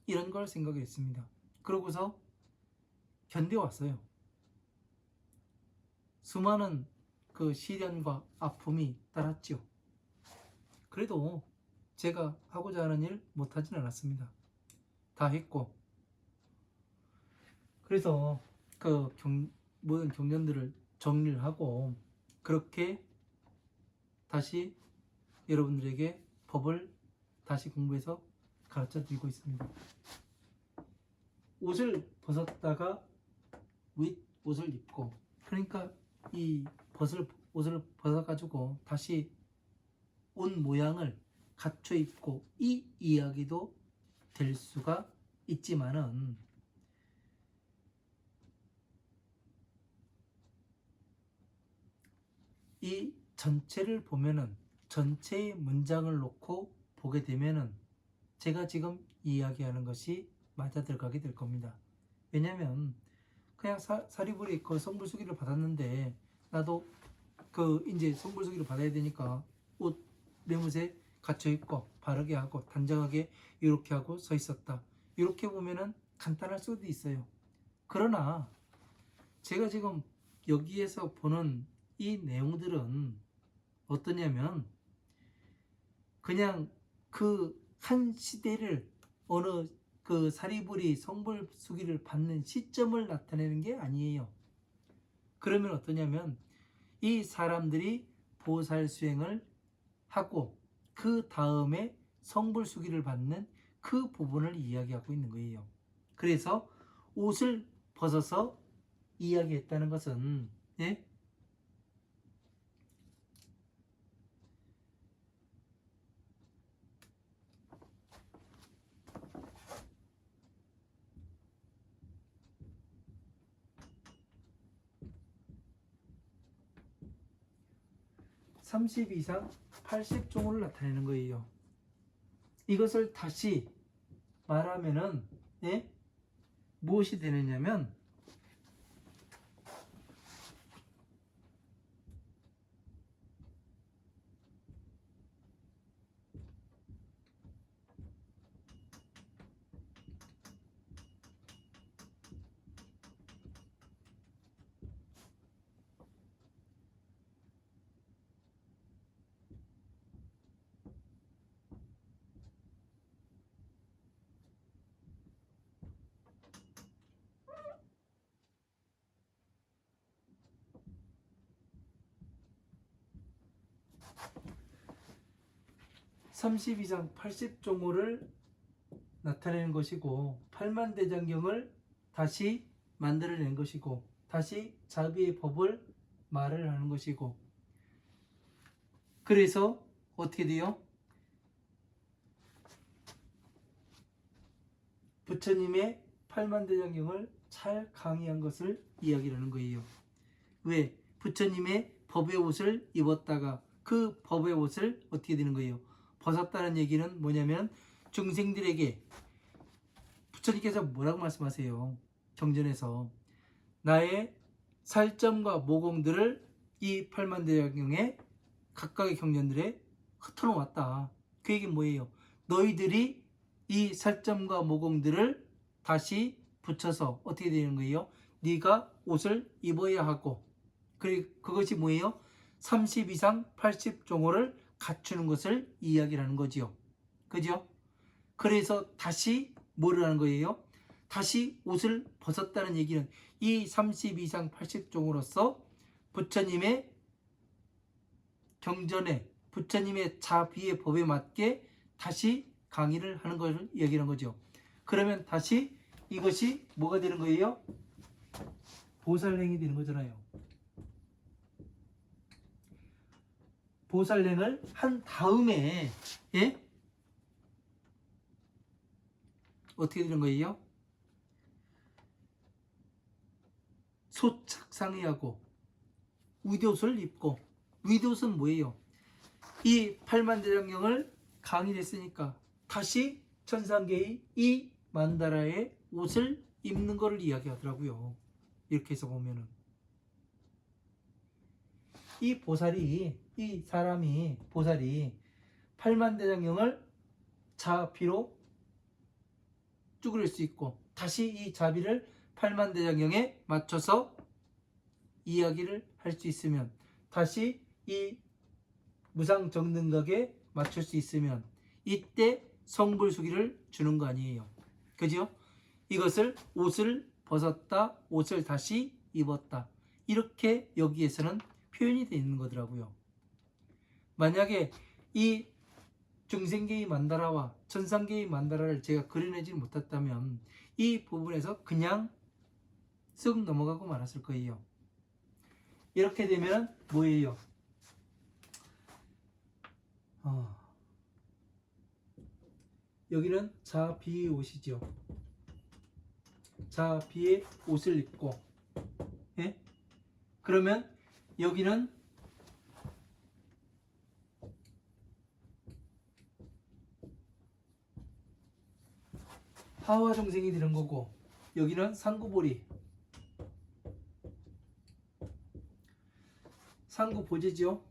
이런 걸 생각했습니다. 그러고서 견뎌왔어요. 수많은 그 시련과 아픔이 따랐죠. 그래도 제가 하고자 하는 일 못하진 않았습니다. 다 했고 그래서 그 모든 경전들을 정리를 하고 그렇게 다시 여러분들에게 법을 다시 공부해서 가르쳐 드리고 있습니다. 옷을 벗었다가 윗 옷을 입고, 그러니까 이 옷을 벗어가지고 다시 옷 모양을 갖춰 입고, 이 이야기도 될 수가 있지만은 이 전체를 보면은, 전체의 문장을 놓고 보게 되면은 제가 지금 이야기하는 것이 맞아 들어가게 될 겁니다. 왜냐면 그냥 사리불이 그 성불수기를 받았는데 나도 그 이제 성불수기를 받아야 되니까 옷 매무새 갖춰 입고 바르게 하고 단정하게 이렇게 하고 서 있었다, 이렇게 보면은 간단할 수도 있어요. 그러나 제가 지금 여기에서 보는 이 내용들은 어떠냐면, 그냥 그 한 시대를, 어느 그 사리불이 성불수기를 받는 시점을 나타내는 게 아니에요. 그러면 어떠냐면, 이 사람들이 보살 수행을 하고 그 다음에 성불수기를 받는 그 부분을 이야기하고 있는 거예요. 그래서 옷을 벗어서 이야기했다는 것은, 예? 30 이상 80종을 나타내는 거예요. 이것을 다시 말하면은, 예? 무엇이 되느냐면, (30) 이상 80종호를 나타내는 것이고, 팔만대장경을 다시 만들어낸 것이고, 다시 자비의 법을 말을 하는 것이고, 그래서 어떻게 돼요? 부처님의 팔만대장경을 잘 강의한 것을 이야기하는 거예요. 왜? 부처님의 법의 옷을 입었다가 그 법의 옷을 어떻게 되는 거예요? 벗었다는 얘기는 뭐냐면, 중생들에게 부처님께서 뭐라고 말씀하세요? 경전에서 나의 살점과 모공들을 이 팔만대장경에 각각의 경전들에 흩어놓았다. 그 얘기는 뭐예요? 너희들이 이 살점과 모공들을 다시 붙여서 어떻게 되는 거예요? 네가 옷을 입어야 하고, 그것이 뭐예요? 30 이상 80종호를 갖추는 것을 이야기하는 거지요. 그죠? 그래서 다시 뭐를 하는 거예요? 다시 옷을 벗었다는 얘기는 이 30 이상 80종으로서 부처님의 경전에, 부처님의 자비의 법에 맞게 다시 강의를 하는 것을 얘기하는 거죠. 그러면 다시 이것이 뭐가 되는 거예요? 보살행이 되는 거잖아요. 보살행을 한 다음에, 예? 어떻게 되는 거예요? 소착상의하고 위옷을 입고, 위옷은 뭐예요? 이 팔만대장경을 강의를 했으니까 다시 천상계의 이 만다라의 옷을 입는 것을 이야기하더라고요. 이렇게 해서 보면은 이 보살이, 이 사람이, 보살이 팔만대장경을 자비로 쭈그릴 수 있고, 다시 이 자비를 팔만대장경에 맞춰서 이야기를 할 수 있으면, 다시 이 무상정등각에 맞출 수 있으면, 이때 성불수기를 주는 거 아니에요. 그죠? 이것을 옷을 벗었다, 옷을 다시 입었다. 이렇게 여기에서는 표현이 되어 있는 거더라고요. 만약에 이 중생계의 만다라와 천상계의 만다라를 제가 그려내지 못했다면 이 부분에서 그냥 쓱 넘어가고 말았을 거예요. 이렇게 되면 뭐예요? 여기는 자비의 옷이죠. 자비의 옷을 입고, 예? 그러면 여기는 하와 정생이 되는 거고, 여기는 상구보리, 상구보제죠.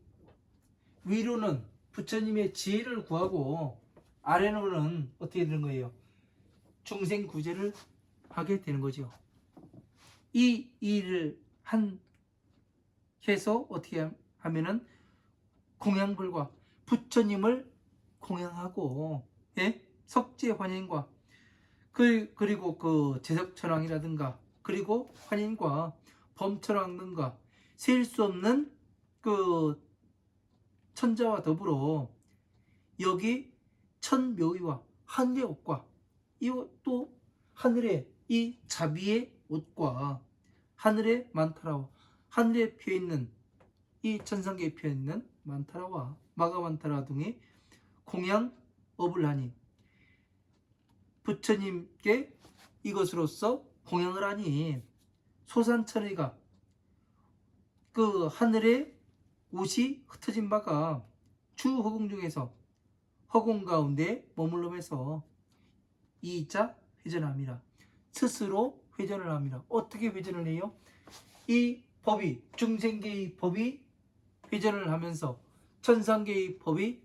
위로는 부처님의 지혜를 구하고, 아래로는 어떻게 되는 거예요? 중생 구제를 하게 되는 거죠. 이 일을 해서 어떻게 하면은 공양불과 부처님을 공양하고, 예? 석재 환인과 그리고 그 제석천왕이라든가 그리고 환인과 범천왕 등과 셀 수 없는 그 천자와 더불어 여기 천묘의와 하늘의 옷과 또 하늘의 이 자비의 옷과 하늘의 만타라와 하늘에 피어있는 이 천상계에 피어있는 만타라와 마가만타라 등의 공양업을 하니 부처님께 이것으로서 공양을 하니 소산천의가 그 하늘의 옷이 흩어진 바가 주허공 중에서 허공 가운데 머물러면서 이자 회전함이라. 스스로 회전을 합니다. 어떻게 회전을 해요? 이 법이 중생계의 법이 회전을 하면서 천상계의 법이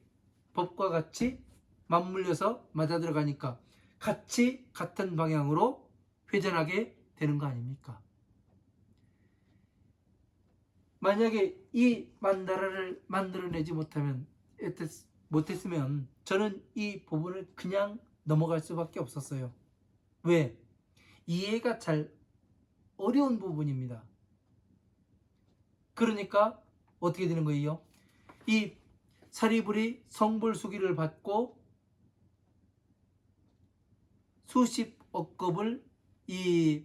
법과 같이 맞물려서 맞아들어가니까 같이 같은 방향으로 회전하게 되는 거 아닙니까? 만약에 이 만다라를 만들어내지 못했으면 저는 이 부분을 그냥 넘어갈 수밖에 없었어요. 왜? 이해가 잘 어려운 부분입니다. 그러니까 어떻게 되는 거예요? 이 사리불이 성불수기를 받고 수십억 겁을 이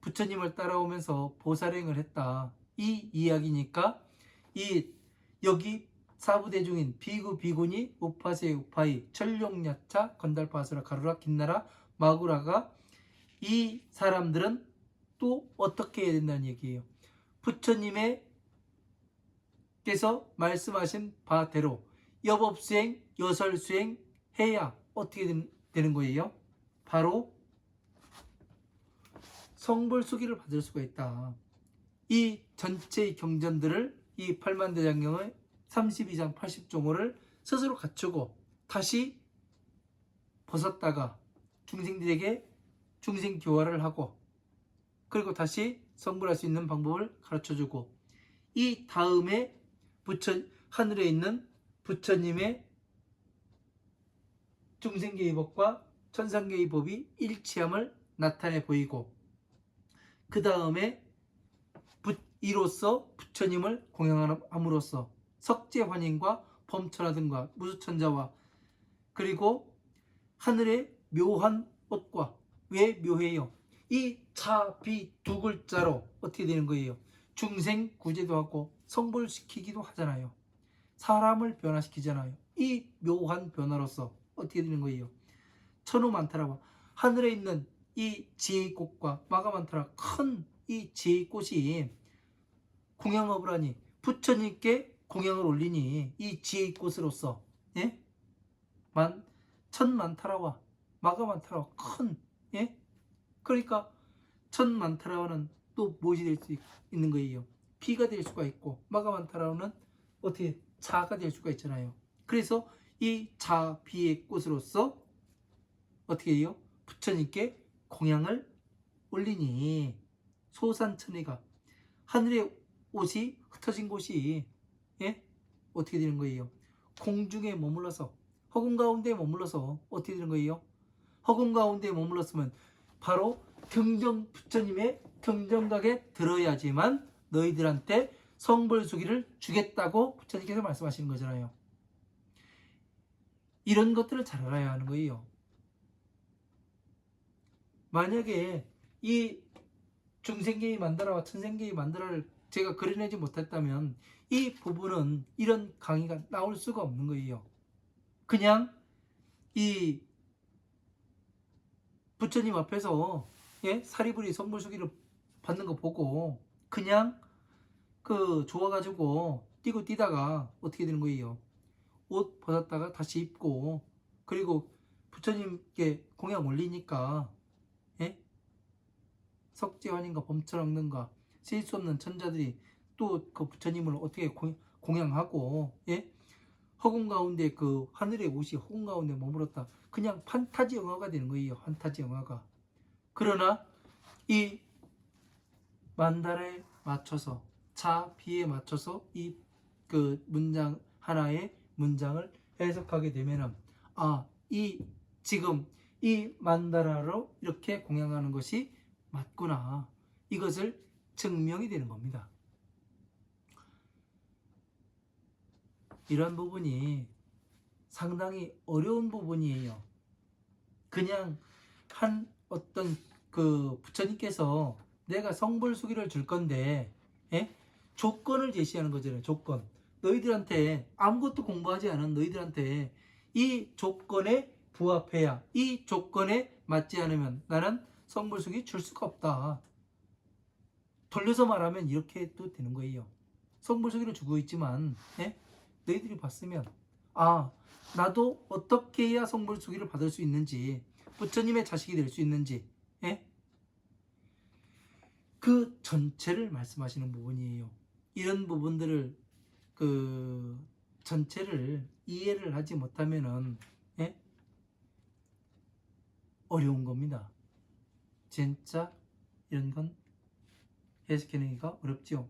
부처님을 따라오면서 보살행을 했다. 이 이야기니까 이 여기 사부대중인 비구 비구니 우파세 우파이 철룡야차 건달파수라 가루라 긴나라 마구라가 이 사람들은 또 어떻게 해야 된다는 얘기예요. 부처님의 께서 말씀하신 바대로 여법수행 여설수행 해야 어떻게 되는 거예요? 바로 성불수기를 받을 수가 있다. 이 전체의 경전들을 이 팔만대장경의 32장 80종호를 스스로 갖추고 다시 벗었다가 중생들에게 중생교화를 하고 그리고 다시 성불할 수 있는 방법을 가르쳐주고 이 다음에 하늘에 있는 부처님의 중생계의 법과 천상계의 법이 일치함을 나타내 보이고 그 다음에 이로써 부처님을 공양함으로써 석재환인과 범천하 등과 무수천자와 그리고 하늘의 묘한 옷과 왜 묘해요? 이 자, 비 두 글자로 어떻게 되는 거예요? 중생 구제도 하고 성불시키기도 하잖아요. 사람을 변화시키잖아요. 이 묘한 변화로서 어떻게 되는 거예요? 천우만타라와 하늘에 있는 이 지혜의 꽃과 마가만타라 큰 이 지혜의 꽃이 공양업을 하니 부처님께 공양을 올리니 이 지혜의 꽃으로서 예? 천만타라와 마가만타라와 큰 예? 그러니까 천만타라와는 또 무엇이 될 수 있는 거예요? 비가 될 수가 있고 마가만타라와는 어떻게 자가 될 수가 있잖아요. 그래서 이 자, 비의 꽃으로서 어떻게 해요? 부처님께 공양을 올리니 소산천의가 하늘의 옷이 흩어진 곳이 예? 어떻게 되는 거예요? 공중에 머물러서 허공 가운데 머물러서 어떻게 되는 거예요? 허공 가운데 머물렀으면 바로 부처님의 경정각에 들어야지만 너희들한테 성불수기를 주겠다고 부처님께서 말씀하시는 거잖아요. 이런 것들을 잘 알아야 하는 거예요. 만약에 이 중생계의 만다라와 천생계의 만다라를 제가 그려내지 못했다면 이 부분은 이런 강의가 나올 수가 없는 거예요. 그냥 이 부처님 앞에서 사리부리 성불수기를 받는 거 보고 그냥 좋아가지고 뛰고 뛰다가 어떻게 되는 거예요? 옷 벗었다가 다시 입고, 그리고 부처님께 공양 올리니까 석재환인가 범철없는가 셀 수 없는 천자들이 또 그 부처님을 어떻게 공양하고 허공 가운데 그 하늘의 옷이 허공 가운데 머물렀다. 그냥 판타지 영화가 되는 거예요. 판타지 영화가. 그러나 이 만달에 맞춰서 차비에 맞춰서 이 그 문장 하나의 문장을 해석하게 되면은 지금 이 만다라로 이렇게 공양하는 것이 맞구나. 이것을 증명이 되는 겁니다. 이런 부분이 상당히 어려운 부분이에요. 그냥 어떤 부처님께서 내가 성불수기를 줄 건데 조건을 제시하는 거잖아요. 조건. 너희들한테 아무것도 공부하지 않은 너희들한테 이 조건에 부합해야, 이 조건에 맞지 않으면 나는 성불수기 줄 수가 없다. 돌려서 말하면 이렇게 또 되는 거예요. 성불수기를 주고 있지만 너희들이 봤으면 나도 어떻게 해야 성불수기를 받을 수 있는지, 부처님의 자식이 될 수 있는지 그 전체를 말씀하시는 부분이에요. 이런 부분들을 전체를 이해를 하지 못하면은 어려운 겁니다. 진짜 이런 건 해석해내기가 어렵죠.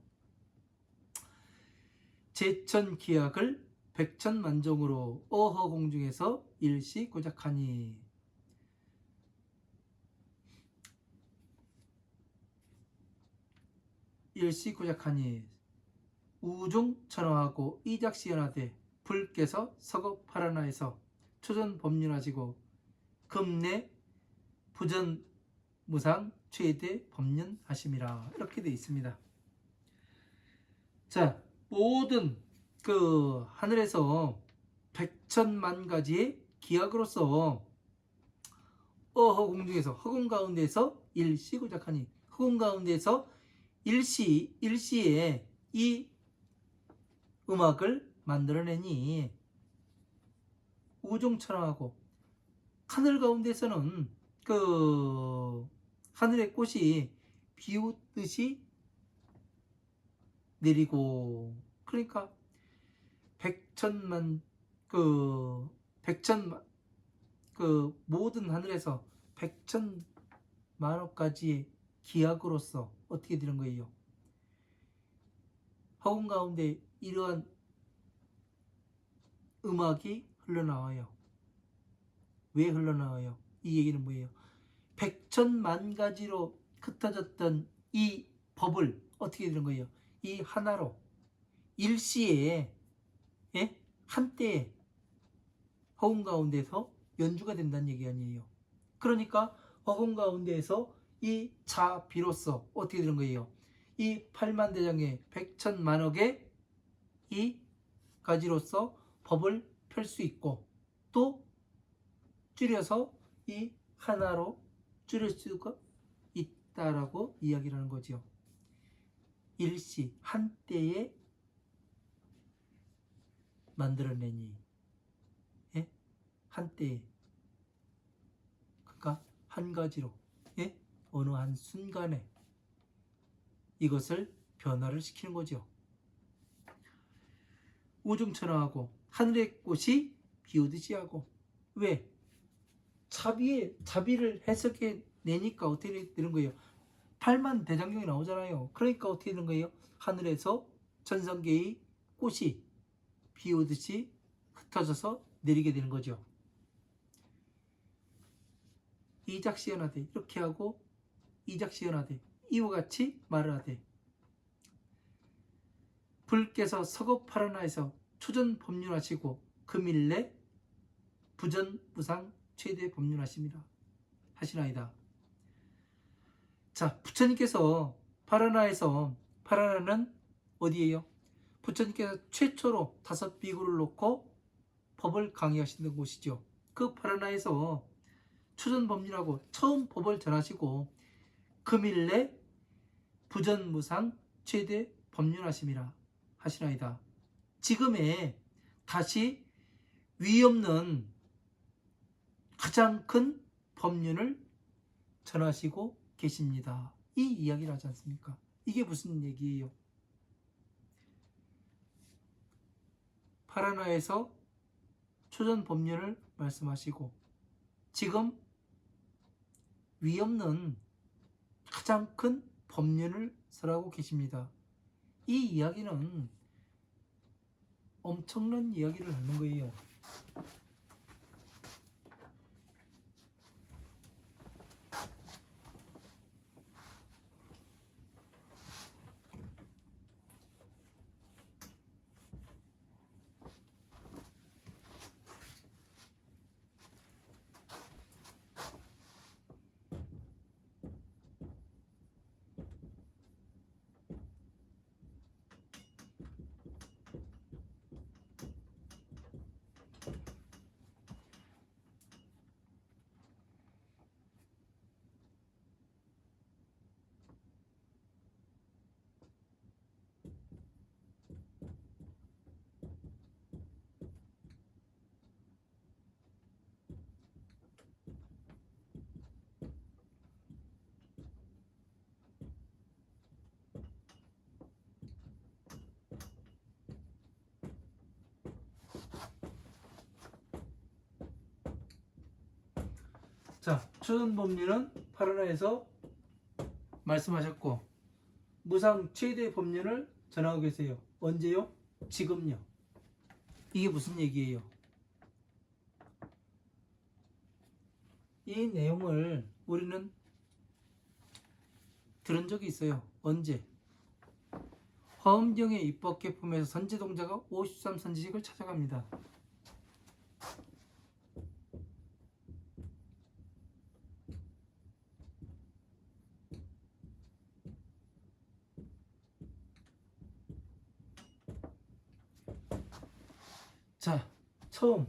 제천기약을 백천만종으로 어허공중에서 일시고작하니. 일시고작하니 우중천하하고 이작시연하되 불께서 서겁하라나에서 초전법륜하시고 금내 부전무상 최대 법륜하심이라. 이렇게 되어 있습니다. 자, 모든 하늘에서 백천만 가지의 기약으로서 어허공중에서 허공 가운데에서 일시고작하니, 허공 가운데에서 일시에 이 음악을 만들어내니 우중천하하고 하늘 가운데서는 하늘의 꽃이 비웃듯이 내리고, 그러니까 모든 하늘에서 백천만억 가지의 기약으로서 어떻게 되는 거예요? 허공 가운데 이러한 음악이 흘러나와요. 왜 흘러나와요? 이 얘기는 뭐예요? 백천만 가지로 흩어졌던 이 법을 어떻게 되는 거예요? 이 하나로 일시에 한때에 허공 가운데서 연주가 된다는 얘기 아니에요. 그러니까 허공 가운데에서 이 자비로서 어떻게 되는 거예요? 이 팔만대장의 백천만억의 이 가지로서 법을 펼 수 있고, 또 줄여서 이 하나로 줄일 수가 있다라고 이야기를 하는 거죠. 일시 한때에 만들어내니, 한때에, 그러니까 한 가지로 어느 한 순간에 이것을 변화를 시키는 거죠. 우중천하하고 하늘의 꽃이 비오듯이 하고. 왜? 자비를 해석해 내니까 어떻게 되는 거예요? 팔만대장경이 나오잖아요. 그러니까 어떻게 되는 거예요? 하늘에서 천성계의 꽃이 비오듯이 흩어져서 내리게 되는 거죠. 이작시연하되 이렇게 하고 이작시연하되 이와 같이 말을 하되 불께서 서겁하라나에서 초전 법률하시고 금일내 부전무상 최대 법률하심이라 하시나이다. 자, 부처님께서 파라나에서, 파라나는 어디예요? 부처님께서 최초로 5비구를 놓고 법을 강의하시는 곳이죠. 그 파라나에서 초전법률하고 처음 법을 전하시고 금일내 부전무상 최대 법률하심이라 하시나이다. 지금에 다시 위없는 가장 큰 법륜을 전하시고 계십니다. 이 이야기를 하지 않습니까? 이게 무슨 얘기예요? 파라나에서 초전 법륜을 말씀하시고 지금 위없는 가장 큰 법륜을 설하고 계십니다. 이 이야기는 엄청난 이야기를 하는 거예요. 자, 초전법륜은 파라나에서 말씀하셨고 무상 최대 법륜을 전하고 계세요. 언제요? 지금요. 이게 무슨 얘기예요? 이 내용을 우리는 들은 적이 있어요. 언제? 화엄경의 입법개품에서 선지동자가 53선지식을 찾아갑니다. 자, 처음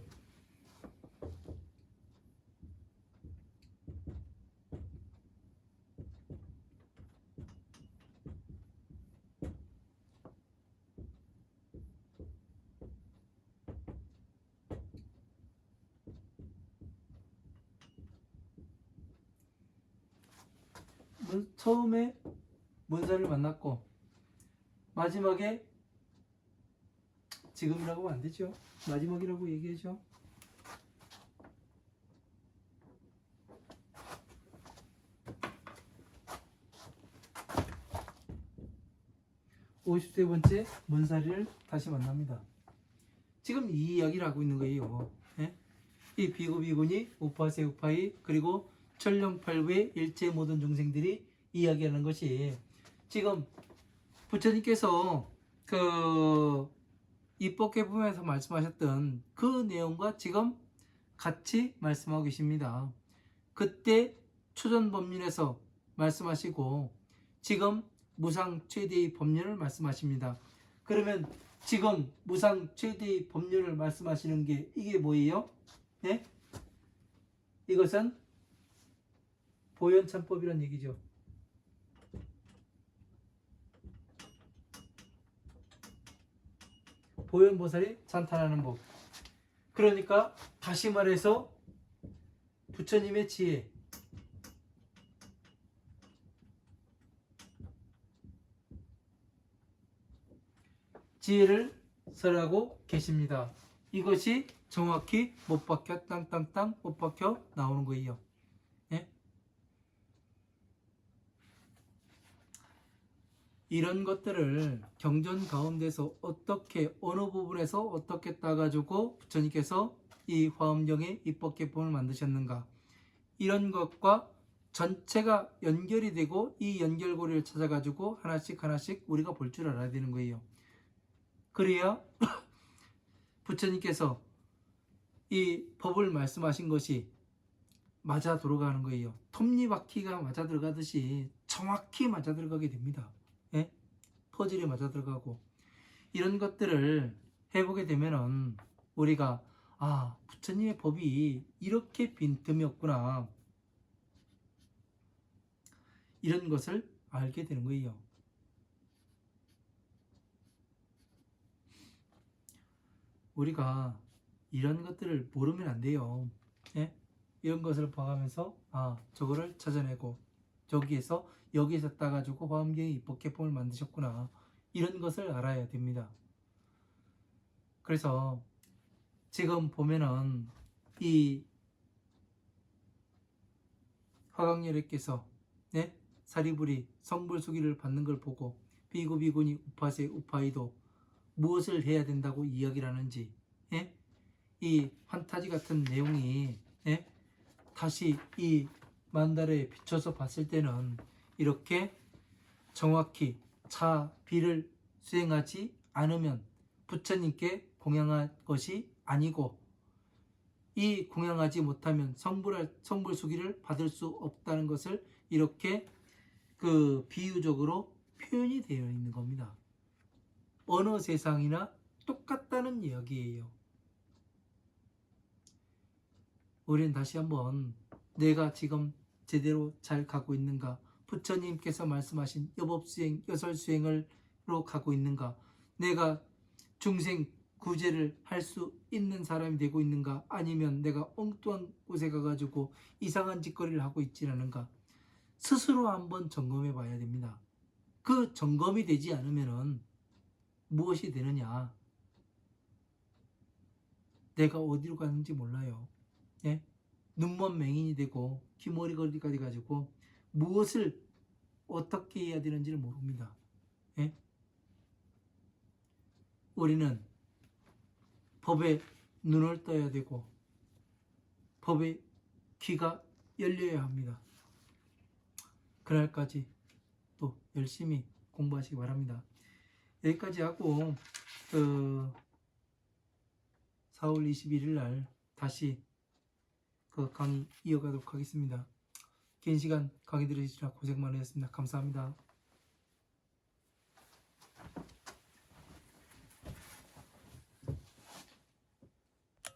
처음에 문사를 만났고 마지막에 지금이라고 하면 안 되죠. 마지막이라고 얘기하죠. (50세) 번째 문사리를 다시 만납니다. 지금 이 이야기를 하고 있는 거예요. 예? 이 비구 비구니 우파세 우파이 그리고 천령팔부의 일체 모든 중생들이 이야기하는 것이 지금 부처님께서 그 입법개품에서 말씀하셨던 그 내용과 지금 같이 말씀하고 계십니다. 그때 초전법륜에서 말씀하시고 지금 무상 최대의 법륜을 말씀하십니다. 그러면 지금 무상 최대의 법륜을 말씀하시는 게 이게 뭐예요? 네? 이것은 보현참법이란 얘기죠. 보현보살이 찬탄하는 법. 그러니까 다시 말해서 부처님의 지혜, 지혜를 설하고 계십니다. 이것이 정확히 못 박혀 땅땅땅 못 박혀 나오는 거예요. 예? 이런 것들을 경전 가운데서 어떻게 어느 부분에서 어떻게 따가지고 부처님께서 이 화엄경의 입법개품을 만드셨는가, 이런 것과 전체가 연결이 되고 이 연결고리를 찾아가지고 하나씩 하나씩 우리가 볼 줄 알아야 되는 거예요. 그래야 부처님께서 이 법을 말씀하신 것이 맞아 들어가는 거예요. 톱니바퀴가 맞아 들어가듯이 정확히 맞아 들어가게 됩니다. 예? 퍼즐이 맞아 들어가고 이런 것들을 해보게 되면은 우리가 부처님의 법이 이렇게 빈틈이었구나 이런 것을 알게 되는 거예요. 우리가 이런 것들을 모르면 안 돼요. 예? 이런 것을 봐가면서 저거를 찾아내고 저기에서 여기에서 따가지고 화엄경이 입법개품을 만드셨구나 이런 것을 알아야 됩니다. 그래서 지금 보면은 이 화강열애께서 사리불이 성불수기를 받는 걸 보고 비구 비구니 우파세 우파이도 무엇을 해야 된다고 이야기를 하는지 이 판타지 같은 내용이 다시 이 만달에 비춰서 봤을 때는 이렇게 정확히 차비를 수행하지 않으면 부처님께 공양할 것이 아니고 이 공양하지 못하면 성불수기를 받을 수 없다는 것을 이렇게 그 비유적으로 표현이 되어 있는 겁니다. 어느 세상이나 똑같다는 이야기예요. 우리는 다시 한번 내가 지금 제대로 잘 가고 있는가, 부처님께서 말씀하신 여법수행, 여설수행으로 가고 있는가, 내가 중생 구제를 할 수 있는 사람이 되고 있는가, 아니면 내가 엉뚱한 곳에 가가지고 이상한 짓거리를 하고 있지 않은가, 스스로 한번 점검해 봐야 됩니다. 그 점검이 되지 않으면 무엇이 되느냐, 내가 어디로 가는지 몰라요. 예? 눈먼 맹인이 되고 귀머리거리까지 가지고 무엇을 어떻게 해야 되는지를 모릅니다. 예? 우리는 법에 눈을 떠야 되고 법에 귀가 열려야 합니다. 그날까지 또 열심히 공부하시기 바랍니다. 여기까지 하고 4월 21일 날 다시 그 강의 이어가도록 하겠습니다. 긴 시간 강의 들으시느라 고생 많으셨습니다. 감사합니다.